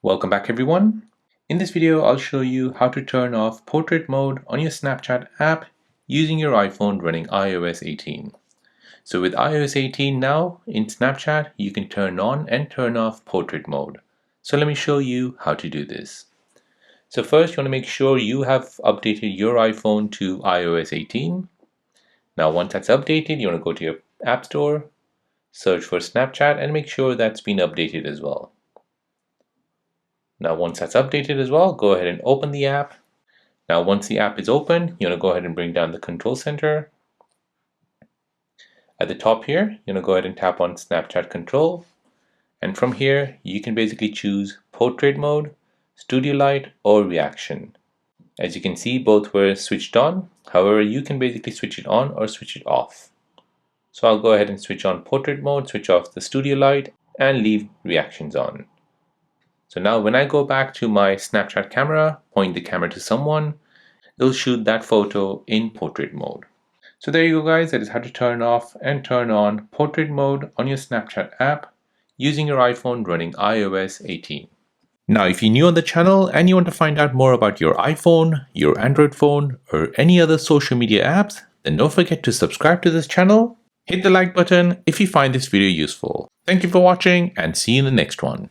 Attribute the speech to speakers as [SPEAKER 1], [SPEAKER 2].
[SPEAKER 1] Welcome back everyone. In this video, I'll show you how to turn off portrait mode on your Snapchat app using your iPhone running iOS 18. So with iOS 18 now in Snapchat, you can turn on and turn off portrait mode. So let me show you how to do this. So first, you want to make sure you have updated your iPhone to iOS 18. Now once that's updated, you want to go to your App Store, search for Snapchat and make sure that's been updated as well. Now once that's updated as well, go ahead and open the app. Now once the app is open, you want to go ahead and bring down the control center. At the top here, you want to go ahead and tap on Snapchat control. And from here, you can basically choose portrait mode, studio light, or reaction. As you can see, both were switched on. However, you can basically switch it on or switch it off. So I'll go ahead and switch on portrait mode, switch off the studio light, and leave reactions on. So now when I go back to my Snapchat camera, point the camera to someone, it'll shoot that photo in portrait mode. So there you go guys, that is how to turn off and turn on portrait mode on your Snapchat app using your iPhone running iOS 18. Now if you're new on the channel and you want to find out more about your iPhone, your Android phone, or any other social media apps, then don't forget to subscribe to this channel, hit the like button if you find this video useful. Thank you for watching and see you in the next one.